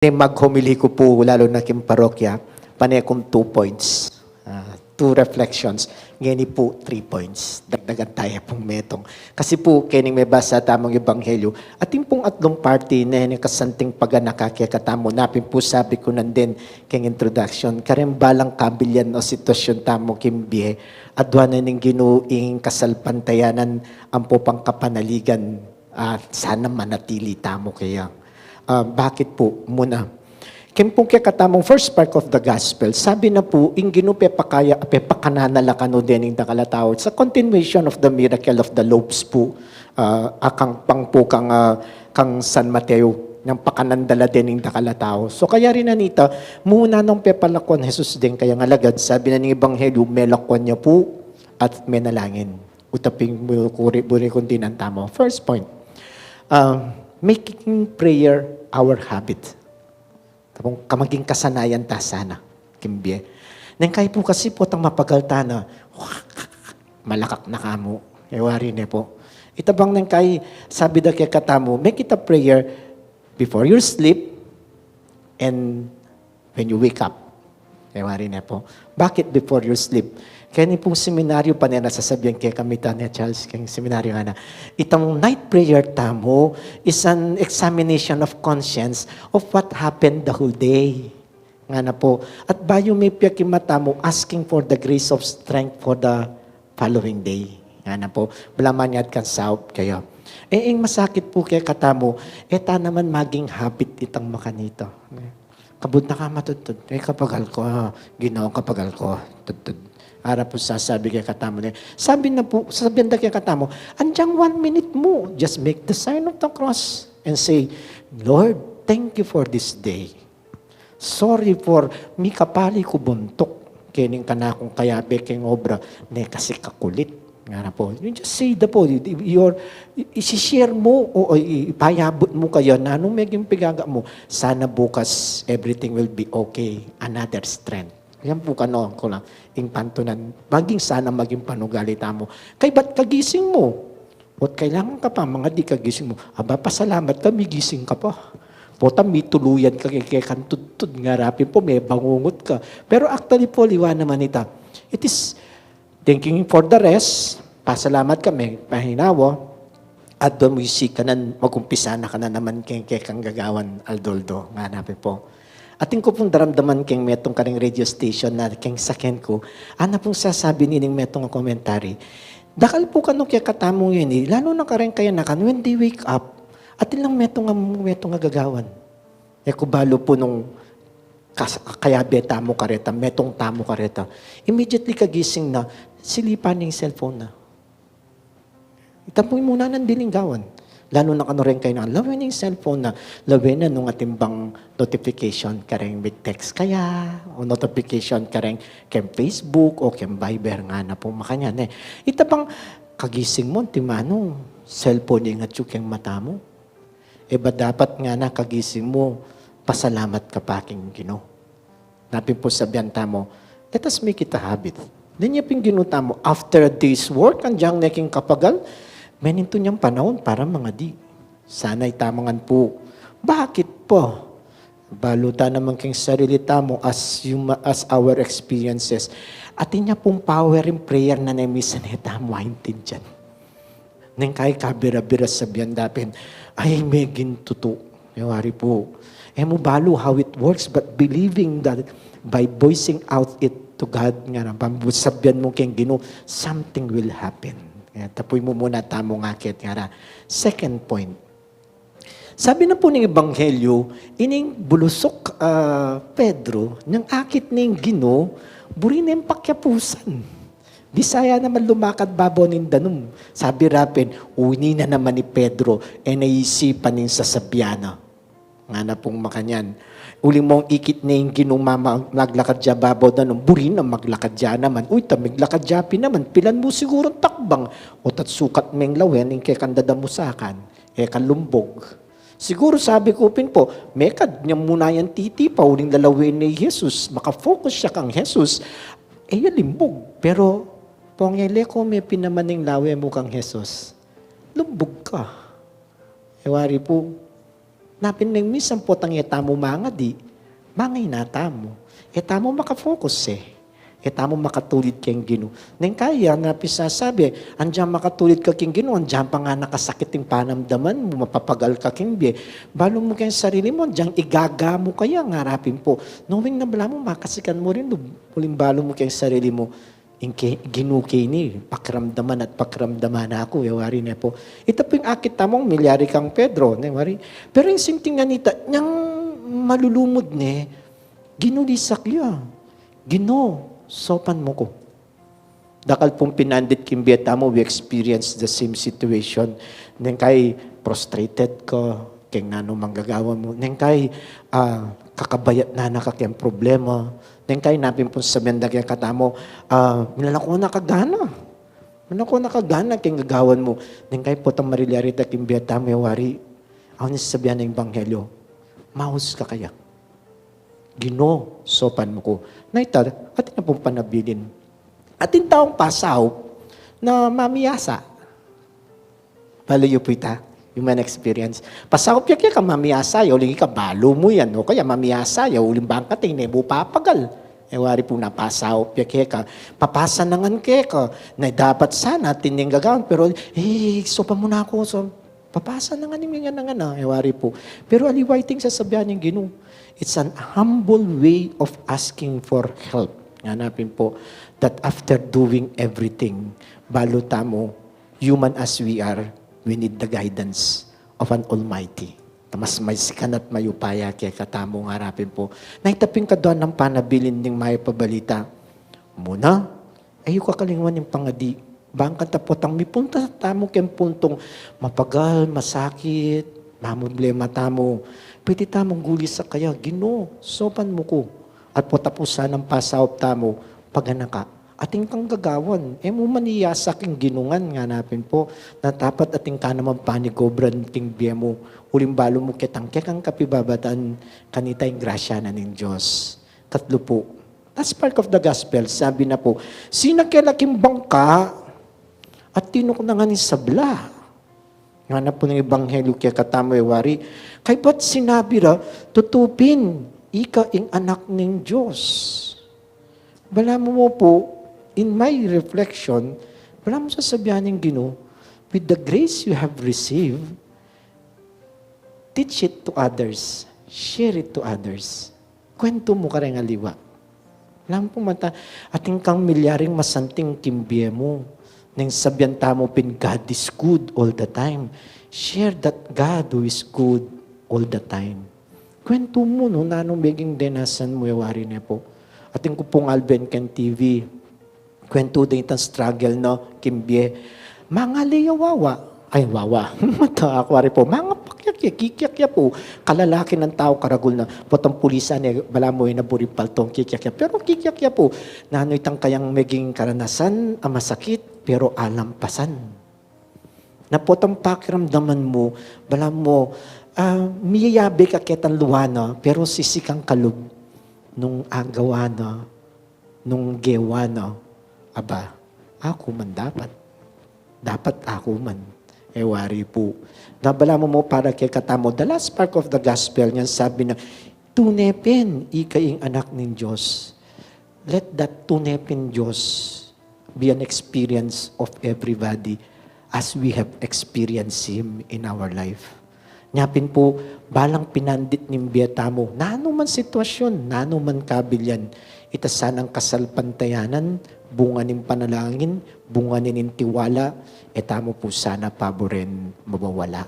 Maghumili ko po, lalo na kim parokya, panay kong 2 points. 2 reflections. Ngayon po, 3 points. Dagdagan tayo pong metong. Kasi po, kining may basa tamang ebanghelyo, at yung pong atlong party na yung kasanting paganakakya katamo, napin po sabi ko nandin king introduction, karimbalang kabilyan o sitwasyon tamo kimbihe, adwa na ning ginuing kasalpantayanan ang po pang kapanaligan, sana manatili tamo kaya. Bakit po? Muna. Kimpong kaya katamong first part of the gospel, sabi na po, ing ginupe pakaya, pakananalakano din yung nakalatawad. Sa continuation of the miracle of the loaves po, akang pang po kang San Mateo, ng pakanandala din yung nakalatao. So kaya rin anita, muna nung pepalakon Jesus din, kaya nga lagad, sabi na ng Ebanghelyo, melakon niya po at menalangin. Utaping buri kundi ng tamo. First point, making prayer our habit. Kamaging kasanayan ta sana. Kimbye. Nang kayo po kasi po tang mapagalta na, malakak na kamo. Ewari ne po. Itabang nang kay sabi da kay katamo, make it a prayer before you sleep and when you wake up. Ewari ne po. Bakit before you sleep? Kaya ni pong seminaryo pa nila sasabihan kay kamitan ni Charles, kayong seminaryo nga na, itong night prayer tamo is an examination of conscience of what happened the whole day. Nga na po. At bayo may piyakimata mo asking for the grace of strength for the following day. Nga na po. Balaman niya at kansawp kayo. Ing masakit po kaya katamo, eta naman maging habit itang makanito. Kabud na ka matutod. Kapagal ko, ginawa kapagal ko, tutod. Ara po sasabi kay katamo niya. Sabi na po, sabihan na kay katamo, andyang 1 minute mo, just make the sign of the cross and say, Lord, thank you for this day. Sorry for mi kapali ko buntok. Kining kanakong kayabe keng obra, ne kasi kakulit. Nga na po. You just say the po, isi-share mo o ipayabot mo kayo na anong meging pigaga mo. Sana bukas everything will be okay. Another strength. Yan po kano ko lang, ing pantunan, maging sana maging panugalita mo. Kay ba't kagising mo? At kailangan ka pa, mga di kagising mo. Aba, pasalamat ka, may gising ka pa. Pota, may tuluyan ka, kaya kantutod nga rapin po, may bangungot ka. Pero actually po, liwa naman ita. It is thinking for the rest, pasalamat ka, may pahinawa, at doon mo ka na, mag-umpisa na ka na naman kaya kang gagawan, Aldoldo, nga napin po. Ating ko pong daramdaman keng metong karing radio station na keng sakyan ko, ana pong sasabi nining metong komentary, dakal po kanong kaya katamo yun lalo na kareng kaya na kan, when they wake up, atin lang metong agagawan. Kubalo po nung kaya beta mo kareta, metong tamo kareta, immediately kagising na, silipan ng cellphone na. Itapoy muna ng dilinggawan. Lalo na kano rin kayo na, lawin yung cellphone na, lawin na nung atimbang notification kareng with text kaya, o notification kareng kem Facebook o kem Viber nga na po makanyan eh. Ita bang kagising mo, timano, cellphone yung atsuk yung mata mo? E ba dapat nga na kagising mo, pasalamat ka pa aking Gino. Napin po sabihan mo, let us make it a habit. Then niya ping ginuta mo, after this work, andyang neking kapagal, meninto niyang panahon para mga di. Sana'y tamangan po. Bakit po? Baluta naman keng sarili mo as our experiences. Atin niya pong power in prayer na naimisan neta mo haintin dyan. Nang kay kabira-bira sabihan dapin, ay may gintuto. Yawari po. Mo balo how it works, but believing that by voicing out it to God, nga na, sabihan mo keng Gino, something will happen. Tapoy mo muna tamong akit nga. Second point. Sabi na po ng Ebanghelyo, ining bulusok Pedro, ng akit ng Gino, buri na yung pakyapusan. Bisaya naman lumakad babaw ng danum. Sabi rapin, uni na naman ni Pedro, naisipan ng sasabyana. Nga na pong makanyan. Uli mong ikit na yung ginumama, naglakad dya babaw na nung, buri na maglakad dya naman. Uy, tamiglakad dya naman, pilan mo siguro takbang. O tat sukat meng lawen, yung kay kandada mo sakan, kalumbog. Siguro sabi ko pin po, mekad niya muna yan titi pa, uling lalawin ni Jesus, makafocus siya kang Jesus, limbog. Pero, pongyele ko may pinamaning lawe mo kang Jesus, lumbog ka. Ewari po, Napin ng minsan po tang etamo mga di, mangay na tamo. Etamo makafocus eh. Etamo makatulid kayong Ginoo. Nang kaya na pisasabi, andyan makatulid ka kayong Ginoo, andyan pa nga nakasakit yung panamdaman mo, mapapagal ka kayong biye. Balo mo kayong sarili mo, andyan igagamo kaya, ngarapin po. Knowing na bala mo, makasikan mo rin, uling balo mo kayong sarili mo, Ginoo kayo ni, pakiramdaman at pakiramdaman na ako, yawari na po. Ito po yung akit tamong milyari kang Pedro, yawari. Pero yung sinting nga nita, niyang malulumod ni, Ginoo di sakya, Ginoo, sopan mo ko. Dakal pong pinandit kimbeta mo, we experience the same situation. Neng kay prostrated ka, kay nga no manggagawa mo. Neng kay kakabayat na nakakiyang problema. Neng kay napin po sabihan na kaya katamo, minalako na kagana. Minalako na kagana kay gagawan mo. Neng kay po tang marilyarita kimbeta mo, wari, ako nisasabihan ng Ebanghelyo, mahus ka kaya. Ginoo, sopan mo ko. Naita, atin na pong panabilin. Atin taong pasaw na mamiyasa. Balayo po ita, human experience. Pasaw piya ka mamiyasa, uling ka balo mo yan. O kaya mamiyasa, uling bangka tayo, nebo papagal. Wari po napasaw piya ka. Papasa nangan ka. Na dapat sana, tining gagawin. Pero, sopan mo na ako. So, papasa nangan yung yan nangan. Wari po. Pero aliwaiting sasabihan yung Ginoo. It's an humble way of asking for help. Hanapin po that after doing everything, balo tamo, human as we are, we need the guidance of an Almighty. Mas may sikan at mayupaya kaya katamo harapin po. Naitapin ka doon ng panabilin ng may pabalita. Muna, ayaw kakalingwan yung pangadi. Bangka tapotang may punta tamo kayong puntong mapagal, masakit, mamumblema tamo. Pwede tamong guli sa kaya, Ginoo, sopan mo ko. At po tapusan ng pasawap tamo, paganaka. Ating kang gagawan. Mo maniyasa king ginungan, nga napin po, na dapat ating ka naman panigobran ting biya mo, ulimbalo mo kitang kang kapibabatan, kanita yung grasya na ng Diyos. Tatlo po. That's part of the gospel. Sabi na po, sinakalaking bangka, at tinok na nga ni sabla. Nga na po ng Ebanghelyo kaya katamo wari. Kay ba't sinabi ra, tutupin, ika ing anak ng Diyos. Bala mo po, in my reflection, bala mo sasabihan ng Ginoo, with the grace you have received, teach it to others, share it to others. Kwento mo ka rin aliwa. Bala mo po mata, ating kang milyaring masanting kimbiye mo, nang sabihan tamo pin, God is good all the time. Share that God who is good all the time. Kwento mo, no, na anong maging denasan mo, yawari niya po. Ating ko pong Alben Ken TV, kwento din itang struggle, no, kimbye. Mga liyawawa, ay wawa, mata akwari po, mga pakyakya, kikyakya po, kalalaki ng tao karagul na, potang pulisan, bala mo na buripaltong kikyakya, pero kikyakya po, na ano itang kayang maging karanasan, masakit, pero alampasan. Na potang pakiramdaman mo, bala mo, miyayabi ka kitang luwana, pero sisikang kalub, nung agawana, nung gewana, aba, ako man dapat. Dapat ako man. Wari po. Nabala mo para kay katamo, the last part of the gospel niyan sabi na, tunepin, ikaing anak ng Diyos. Let that tunepin Diyos be an experience of everybody as we have experienced Him in our life. Nyapin po, balang pinandit ng biyatamo, nano man sitwasyon, nano man kabilyan, itasan ang kasalpantayanan, bunga ng panalangin, bunga ng tiwala, etamo po sana paborin mabawala.